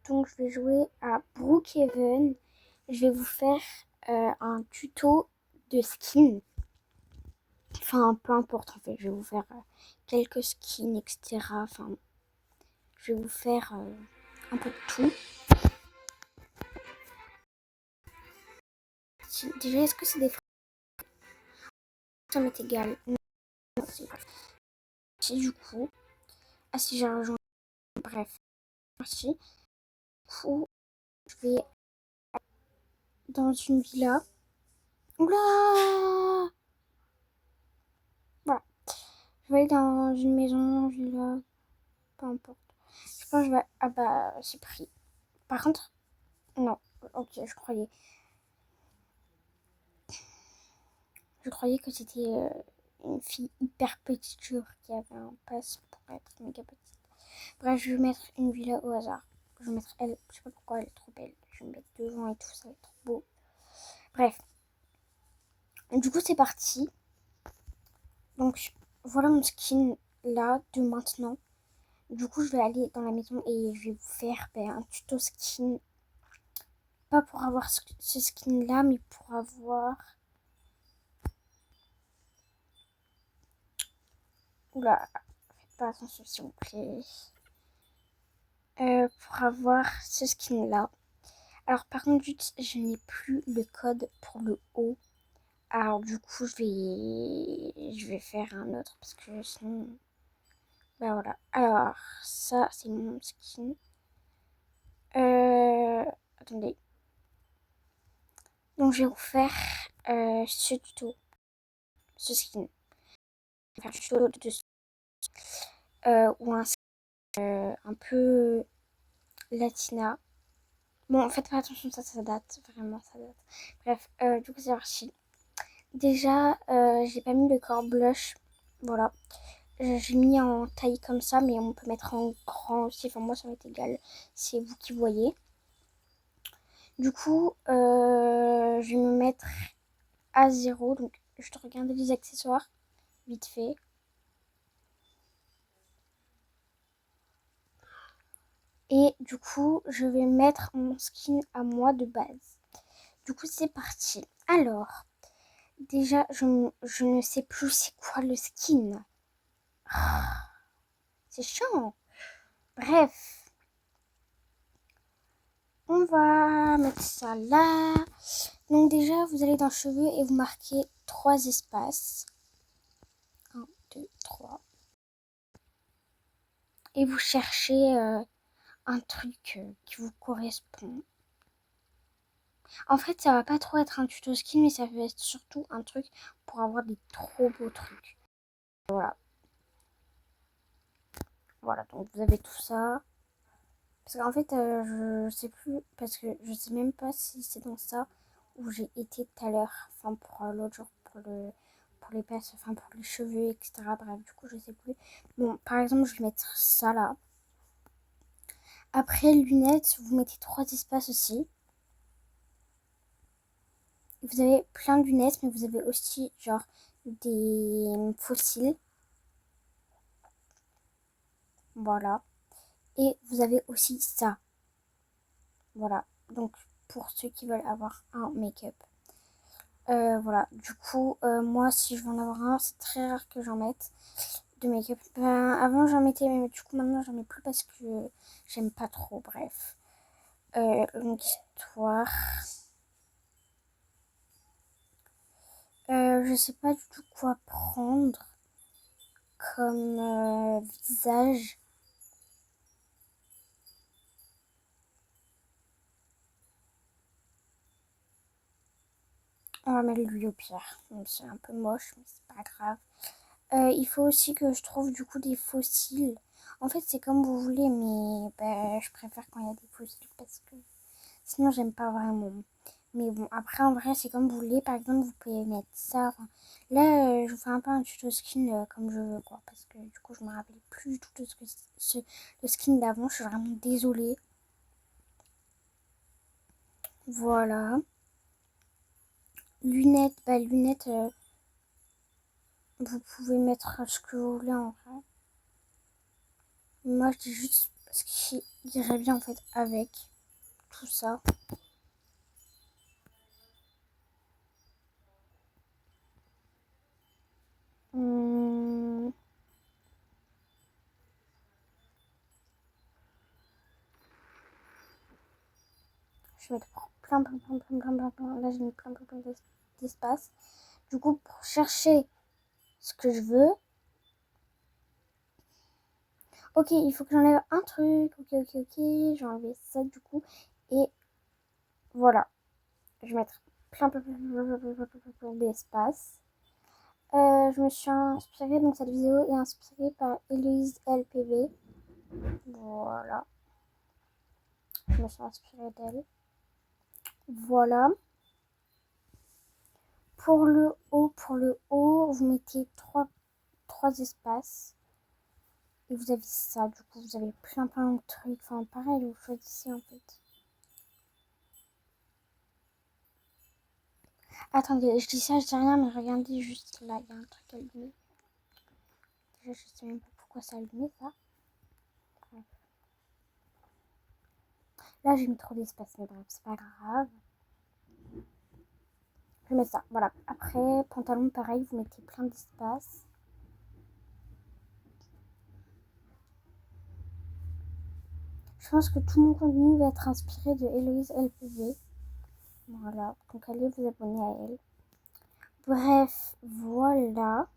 Donc je vais jouer à Brookhaven. Je vais vous faire un tuto de skin. Enfin, peu importe en fait. Je vais vous faire quelques skins, etc. Enfin, je vais vous faire un peu de tout. Déjà, est-ce que c'est des frais? Ça m'est égal. Non, c'est pas. Si du coup. Ah si j'ai rejoint. Bref. Merci. Du coup, je vais dans une villa. Oula! Voilà. Je vais aller dans une maison, villa. Peu importe. Je pense que je vais. Ah bah, c'est pris. Par contre, non. Ok, je croyais. Je croyais que c'était une fille hyper petite, genre, qui avait un pass pour être méga petite. Bref, je vais mettre une villa au hasard. Je vais mettre elle. Je sais pas pourquoi elle est trop belle. Je vais me mettre devant et tout, ça va être trop beau. Bref. Du coup, c'est parti. Donc, voilà mon skin là de maintenant. Du coup, je vais aller dans la maison et je vais vous faire un tuto skin. Pas pour avoir ce skin là, mais pour avoir. Oula, faites pas attention s'il vous plaît. Pour avoir ce skin là. Alors par contre, je n'ai plus le code pour le haut. Alors du coup, je vais faire un autre parce que sinon. Bah voilà. Alors, ça, c'est mon skin. Attendez. Donc je vais vous faire ce tuto. Ce skin. Je vais faire un tuto de ou un skin un peu latina. Bon, faites pas attention, ça date. Vraiment, ça date. Bref, du coup, c'est parti. Déjà, j'ai pas mis le corps blush. Voilà. J'ai mis en taille comme ça, mais on peut mettre en grand aussi. Enfin, moi, ça m'est égal. C'est vous qui voyez. Du coup, je vais me mettre à 0. Donc, je te regarde les accessoires. Vite fait. Et du coup, je vais mettre mon skin à moi de base. Du coup, c'est parti. Alors, déjà, je ne sais plus c'est quoi le skin. Ah, c'est chiant. Bref, on va mettre ça là. Donc déjà, vous allez dans cheveux et vous marquez 3 espaces. 1, 2, 3. Et vous cherchez un truc qui vous correspond. En fait, ça va pas trop être un tuto skin, mais ça va être surtout un truc pour avoir des trop beaux trucs. Voilà. Voilà, donc vous avez tout ça. Parce qu'en fait, je sais plus, parce que je sais même pas si c'est dans ça où j'ai été tout à l'heure. Enfin, pour l'autre jour, pour les pinces, enfin, pour les cheveux, etc. Bref, du coup, je sais plus. Bon, par exemple, je vais mettre ça là. Après, lunettes, vous mettez 3 espaces aussi. Vous avez plein de lunettes, mais vous avez aussi, genre, des fossiles. Voilà. Et vous avez aussi ça. Voilà. Donc, pour ceux qui veulent avoir un make-up. Voilà. Du coup, moi, si je veux en avoir un, c'est très rare que j'en mette de make-up. Avant, j'en mettais, mais du coup, maintenant, j'en mets plus parce que j'aime pas trop. Bref. Longue histoire. Je sais pas du tout quoi prendre comme visage. On va mettre lui au pire. C'est un peu moche, mais c'est pas grave. Il faut aussi que je trouve du coup des fossiles. En fait, c'est comme vous voulez, mais je préfère quand il y a des fossiles parce que sinon, j'aime pas vraiment. Mais bon, après, en vrai, c'est comme vous voulez. Par exemple, vous pouvez mettre ça. Enfin, là, je vous fais un peu un tuto skin comme je veux, quoi. Parce que du coup, je me rappelle plus du tout de le skin d'avant. Je suis vraiment désolée. Voilà. Lunettes, lunettes, vous pouvez mettre ce que vous voulez en vrai. Moi, je dis juste ce qui irait bien en fait avec tout ça. Hum, je vais mettre plein. Là, j'ai mis plein d'espace. Du coup, pour chercher ce que je veux, ok, il faut que j'enlève un truc. Ok. J'ai enlevé ça du coup. Et voilà. Je vais mettre plein d'espace. Je me suis inspirée, donc cette vidéo est inspirée par Héloïse LPV. Voilà. Je me suis inspirée d'elle. Voilà. Pour le haut, vous mettez trois espaces. Et vous avez ça, du coup, vous avez plein de trucs. Enfin, pareil, vous choisissez en fait. Attendez, je dis ça, je dis rien, mais regardez juste là, il y a un truc allumé. Déjà, je sais même pas pourquoi c'est allumé ça. Bref. Là, j'ai mis trop d'espace, mais bref, c'est pas grave. Je mets ça, voilà. Après, pantalon, pareil, vous mettez plein d'espace. Je pense que tout mon contenu va être inspiré de Héloïse LPV. Voilà, donc allez vous abonner à elle. Bref, voilà.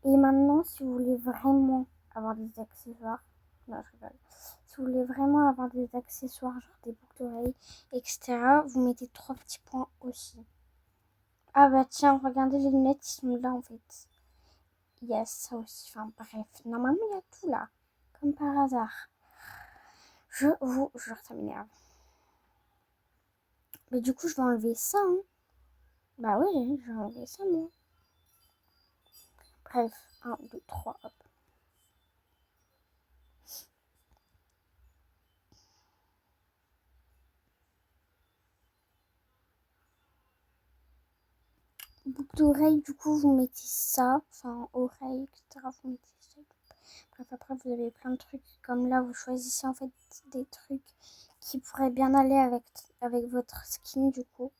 Et maintenant, si vous voulez vraiment avoir des accessoires, non, je rigole. Si vous voulez vraiment avoir des accessoires, genre des boucles d'oreilles, etc., vous mettez 3 petits points aussi. Ah bah tiens, regardez les lunettes, ils sont là en fait. Il y a ça aussi, enfin bref, normalement il y a tout là, comme par hasard. Je vous jure, ça m'énerve. Mais du coup, je vais enlever ça, hein. Bah oui, je vais enlever ça, moi. Bref, 1, 2, 3, hop. Boucle d'oreille, du coup, vous mettez ça. Enfin, oreille, etc. Vous mettez ça. Bref, après, vous avez plein de trucs. Comme là, vous choisissez en fait des trucs qui pourraient bien aller avec votre skin, du coup.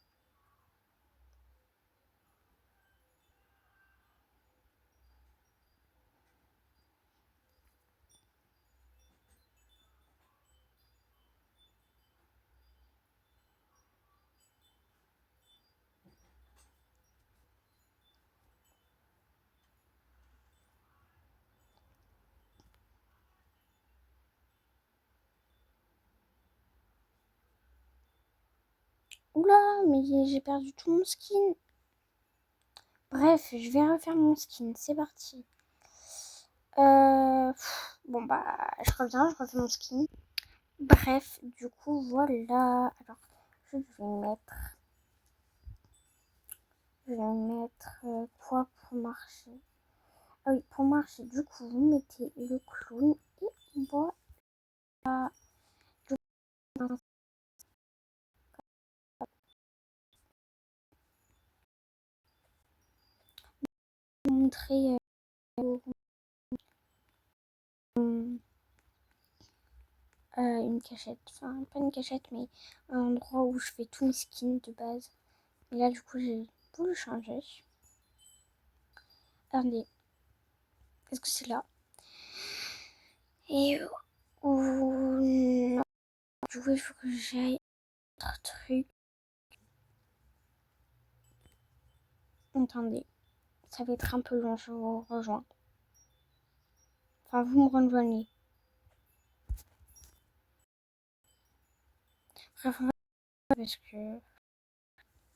Oula, mais j'ai perdu tout mon skin. Bref, je vais refaire mon skin. C'est parti. Bon, bah, je reviens, je refais mon skin. Bref, du coup, voilà. Alors, je vais mettre. Quoi pour marcher? Ah oui, pour marcher, du coup, vous mettez le clown et voilà. Je vais vous montrer une cachette. Enfin, pas une cachette, mais un endroit où je fais tous mes skins de base. Et là, du coup, j'ai voulu le changer. Attendez, est-ce que c'est là? Et non, du coup, il faut que j'aille autre truc. Attendez, ça va être un peu long, je vous rejoins. Enfin, vous me rejoignez. Bref, on va parce que.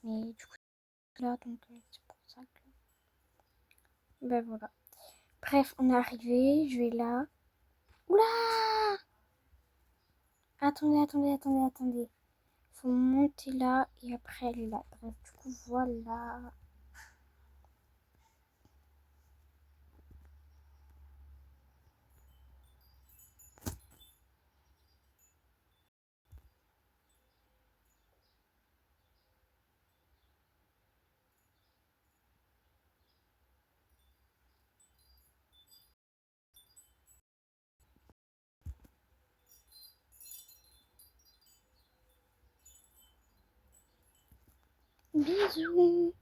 Mais du coup, là, donc c'est pour ça que. Ben voilà. Bref, on est arrivé, je vais là. Oula! Attendez. Faut monter là et après aller là. Bref, du coup, voilà. Bisous.